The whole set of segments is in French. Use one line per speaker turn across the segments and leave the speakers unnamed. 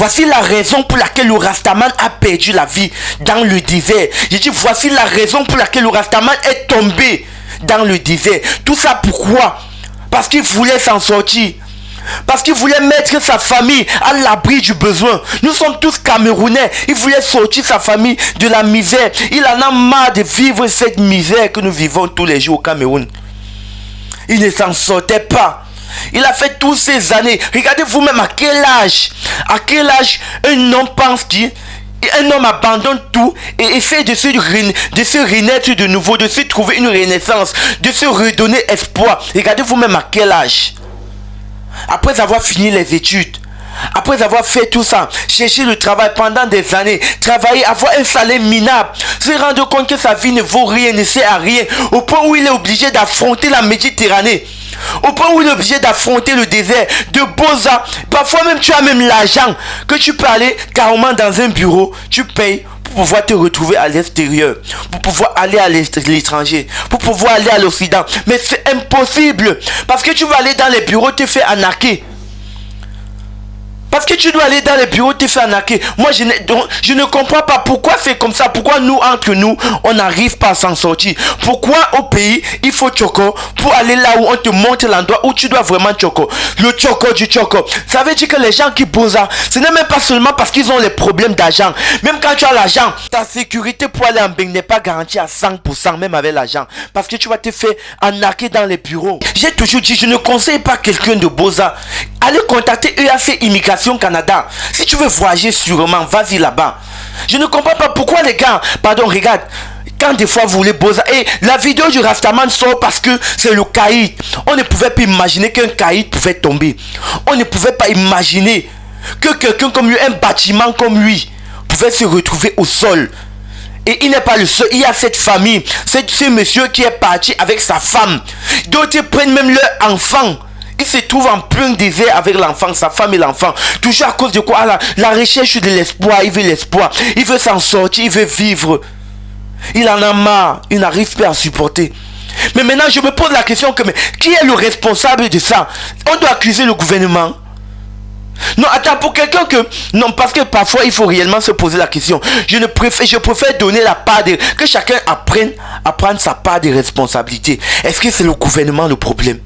voici la raison pour laquelle le Rastaman a perdu la vie dans le désert. J'ai dit, voici la raison pour laquelle le Rastaman est tombé dans le désert. Tout ça pourquoi? Parce qu'il voulait s'en sortir. Parce qu'il voulait mettre sa famille à l'abri du besoin. Nous sommes tous Camerounais. Il voulait sortir sa famille de la misère. Il en a marre de vivre cette misère que nous vivons tous les jours au Cameroun. Il ne s'en sortait pas. Il a fait toutes ces années. Regardez vous-même à quel âge un homme pense qu'il... Un homme abandonne tout et essaie de se renaître de nouveau, de se trouver une renaissance, de se redonner espoir. Regardez vous-même à quel âge. Après avoir fini les études, après avoir fait tout ça, chercher le travail pendant des années, travailler, avoir un salaire minable, se rendre compte que sa vie ne vaut rien, ne sert à rien, au point où il est obligé d'affronter la Méditerranée, au point où il est obligé d'affronter le désert, de Boza. Parfois même tu as même l'argent que tu peux aller carrément dans un bureau, tu payes pour pouvoir te retrouver à l'extérieur, pour pouvoir aller à l'étranger, pour pouvoir aller à l'Occident. Mais c'est impossible, parce que tu vas aller dans les bureaux, te faire arnaquer. Parce que tu dois aller dans les bureaux, te faire arnaquer. Moi, je ne comprends pas pourquoi c'est comme ça. Pourquoi nous, entre nous, on n'arrive pas à s'en sortir. Pourquoi au pays, il faut Tchoko pour aller là où on te montre l'endroit où tu dois vraiment Tchoko. Le Tchoko du Tchoko. Ça veut dire que les gens qui posent ça, ce n'est même pas seulement parce qu'ils ont les problèmes d'argent. Même quand tu as l'argent, ta sécurité pour aller en Beng n'est pas garantie à 100%, même avec l'argent. Parce que tu vas te faire arnaquer dans les bureaux. J'ai toujours dit, je ne conseille pas quelqu'un de Boza. Allez contacter EAC Immigration Canada. Si tu veux voyager sûrement, vas-y là-bas. Je ne comprends pas pourquoi les gars, pardon, regarde, quand des fois vous voulez Boza, et la vidéo du Rastaman sort parce que c'est le caïd. On ne pouvait pas imaginer qu'un caïd pouvait tomber. On ne pouvait pas imaginer que quelqu'un comme lui, un bâtiment comme lui, pouvait se retrouver au sol. Et il n'est pas le seul, il y a cette famille, ce monsieur qui est parti avec sa femme. D'autres prennent même leur enfant. Il se trouve en plein désert avec l'enfant, sa femme et l'enfant. Toujours à cause de quoi? La recherche de l'espoir. Il veut l'espoir. Il veut s'en sortir. Il veut vivre. Il en a marre. Il n'arrive pas à supporter. Mais maintenant, je me pose la question que, mais, qui est le responsable de ça? On doit accuser le gouvernement. Non, attends, pour quelqu'un que... Non, parce que parfois, il faut réellement se poser la question. Je préfère donner la part de... Que chacun apprenne à prendre sa part de responsabilité. Est-ce que c'est le gouvernement le problème?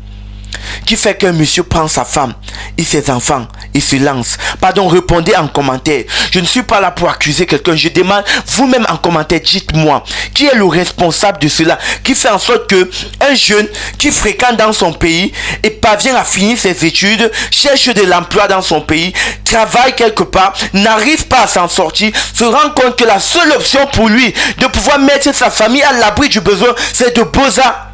Qui fait qu'un monsieur prend sa femme et ses enfants et se lance? Pardon, répondez en commentaire. Je ne suis pas là pour accuser quelqu'un. Je demande vous-même en commentaire, dites-moi, qui est le responsable de cela? Qui fait en sorte que un jeune qui fréquente dans son pays et parvient à finir ses études, cherche de l'emploi dans son pays, travaille quelque part, n'arrive pas à s'en sortir, se rend compte que la seule option pour lui de pouvoir mettre sa famille à l'abri du besoin, c'est de Boza?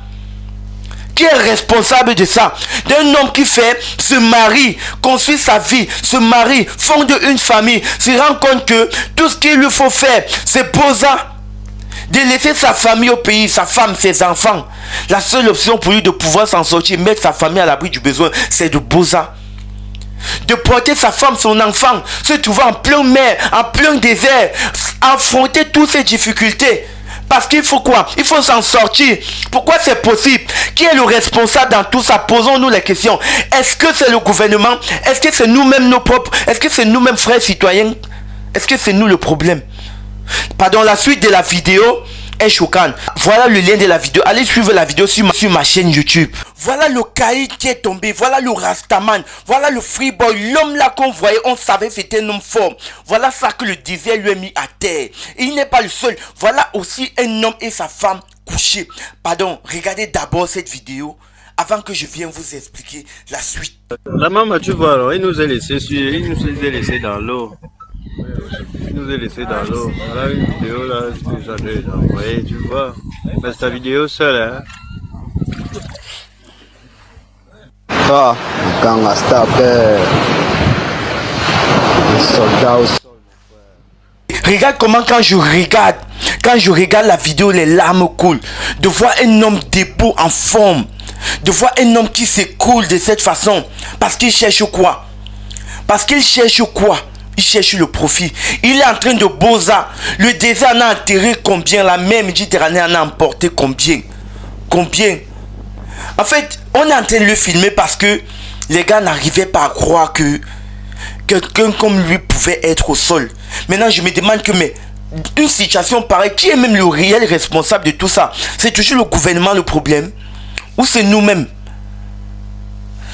Qui est responsable de ça? D'un homme qui se marie, construit sa vie, se marie, fonde une famille, se rend compte que tout ce qu'il lui faut faire, c'est Boza. De laisser sa famille au pays, sa femme, ses enfants. La seule option pour lui de pouvoir s'en sortir, mettre sa famille à l'abri du besoin, c'est de Boza. De porter sa femme, son enfant, se trouver en plein mer, en plein désert, affronter toutes ces difficultés. Parce qu'il faut quoi? Il faut s'en sortir. Pourquoi c'est possible? Qui est le responsable dans tout ça? Posons-nous les questions. Est-ce que c'est le gouvernement? Est-ce que c'est nous-mêmes nos propres? Est-ce que c'est nous-mêmes frères citoyens? Est-ce que c'est nous le problème? Pardon, la suite de la vidéo est choquante. Voilà le lien de la vidéo. Allez suivre la vidéo sur ma chaîne YouTube. Voilà le caïd qui est tombé. Voilà le Rastaman. Voilà le Freeboy. L'homme là qu'on voyait, on savait que c'était un homme fort. Voilà ça que le désert lui a mis à terre. Et il n'est pas le seul. Voilà aussi un homme et sa femme couchés. Pardon, regardez d'abord cette vidéo avant que je vienne vous expliquer la suite.
La maman, tu vois, alors, il nous a laissé dans l'eau. Il nous a laissé dans l'eau. Voilà une vidéo là, que j'avais envoyée, tu vois. Mais c'est ta vidéo seule, hein.
Ah, quand on stop soldat au sol.
Regarde comment quand je regarde la vidéo, les larmes coulent. De voir un homme debout en forme. De voir un homme qui s'écoule de cette façon. Parce qu'il cherche quoi? Parce qu'il cherche quoi? Il cherche le profit. Il est en train de Boza. Le désert en a enterré combien? La mer Méditerranée en a emporté combien? Combien? En fait, on est en train de le filmer parce que les gars n'arrivaient pas à croire que quelqu'un comme lui pouvait être au sol. Maintenant, je me demande que, mais une situation pareille, qui est même le réel responsable de tout ça? C'est toujours le gouvernement le problème? Ou c'est nous-mêmes?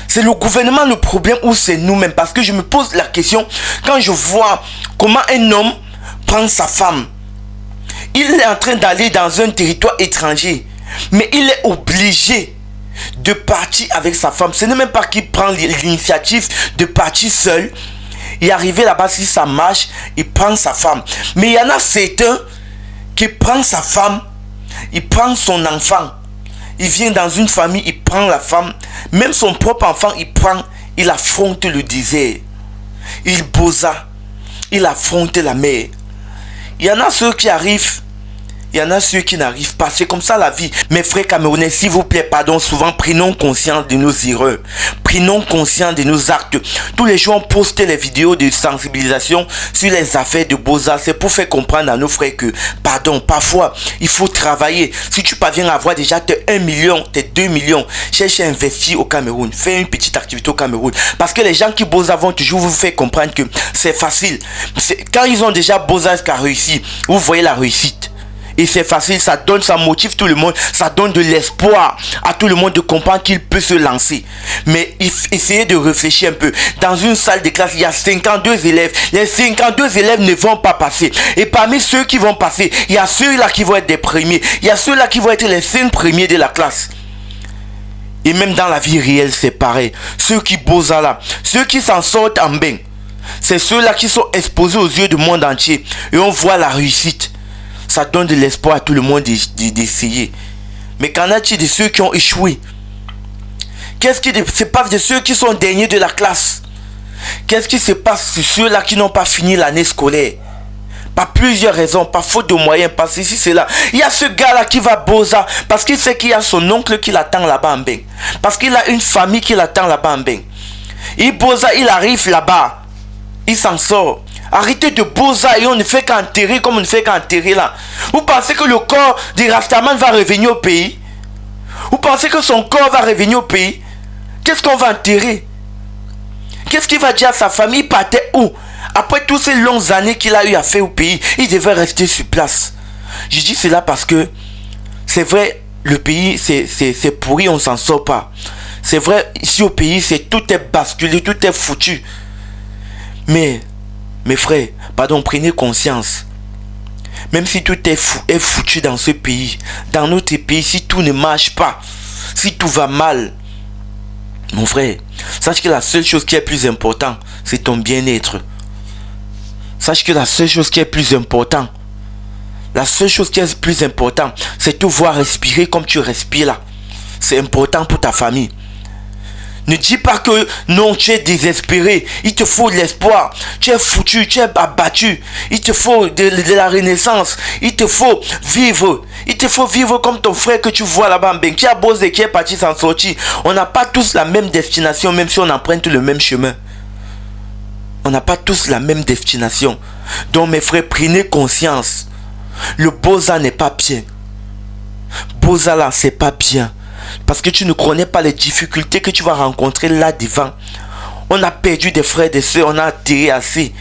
C'est le gouvernement le problème ou c'est nous-mêmes? Parce que je me pose la question quand je vois comment un homme prend sa femme. Il est en train d'aller dans un territoire étranger, mais il est obligé de partir avec sa femme. Ce n'est même pas qu'il prend l'initiative de partir seul. Et arrivé là-bas, si ça marche, il prend sa femme. Mais il y en a certains qui prennent sa femme, il prend son enfant. Il vient dans une famille, il prend la femme. Même son propre enfant, il affronte le désert. Il bosa, il affronte la mer. Il y en a ceux qui arrivent, il y en a ceux qui n'arrivent pas. C'est comme ça la vie. Mes frères camerounais, s'il vous plaît, pardon, souvent prenons conscience de nos erreurs. Prenons conscience de nos actes. Tous les jours, on poste les vidéos de sensibilisation sur les affaires de Boza. C'est pour faire comprendre à nos frères que, pardon, parfois, il faut travailler. Si tu parviens à avoir déjà tes 1 million, tes 2 millions, cherche à investir au Cameroun. Fais une petite activité au Cameroun. Parce que les gens qui Boza vont toujours vous faire comprendre que c'est facile. Quand ils ont déjà Boza qui a réussi, vous voyez la réussite. Et c'est facile, ça motive tout le monde, ça donne de l'espoir à tout le monde de comprendre qu'il peut se lancer. Mais essayez de réfléchir un peu. Dans une salle de classe, il y a 52 élèves. Les 52 élèves ne vont pas passer. Et parmi ceux qui vont passer, il y a ceux-là qui vont être des premiers. Il y a ceux-là qui vont être les 5 premiers de la classe. Et même dans la vie réelle, c'est pareil. Ceux qui bossent là, ceux qui s'en sortent en bain, c'est ceux-là qui sont exposés aux yeux du monde entier. Et on voit la réussite. Ça donne de l'espoir à tout le monde d'essayer. Mais qu'en a-t-il de ceux qui ont échoué? Qu'est-ce qui se passe de ceux qui sont derniers de la classe? Qu'est-ce qui se passe de ceux-là qui n'ont pas fini l'année scolaire? Par plusieurs raisons, par faute de moyens, par ceci, cela. Il y a ce gars-là qui va Boza parce qu'il sait qu'il y a son oncle qui l'attend là-bas en bain. Parce qu'il a une famille qui l'attend là-bas en bain. Il Boza, il arrive là-bas. Il s'en sort. Arrêtez de Boza et on ne fait qu'enterrer comme on ne fait qu'enterrer là. Vous pensez que le corps de Rastaman va revenir au pays? Vous pensez que son corps va revenir au pays? Qu'est-ce qu'on va enterrer? Qu'est-ce qu'il va dire à sa famille? Il partait où? Après toutes ces longues années qu'il a eu à faire au pays, il devait rester sur place. Je dis cela parce que c'est vrai, le pays c'est pourri, on ne s'en sort pas. C'est vrai, ici au pays, tout est basculé, tout est foutu. Mais mes frères, pardon, prenez conscience. Même si tout est foutu dans ce pays, dans notre pays, si tout ne marche pas, si tout va mal, mon frère, sache que la seule chose qui est plus importante, c'est ton bien-être. Sache que la seule chose qui est plus importante, c'est te voir respirer comme tu respires là. C'est important pour ta famille. Ne dis pas que non, tu es désespéré. Il te faut de l'espoir. Tu es foutu, tu es abattu. Il te faut de la renaissance. Il te faut vivre. Il te faut vivre comme ton frère que tu vois là-bas en bain, qui a bossé, qui est parti s'en sortir. On n'a pas tous la même destination, même si on emprunte le même chemin. On n'a pas tous la même destination. Donc mes frères, prenez conscience. Le Boza n'est pas bien. Boza là, c'est pas bien. Parce que tu ne connais pas les difficultés que tu vas rencontrer là devant. On a perdu des frères et des soeurs, on a atterri assez.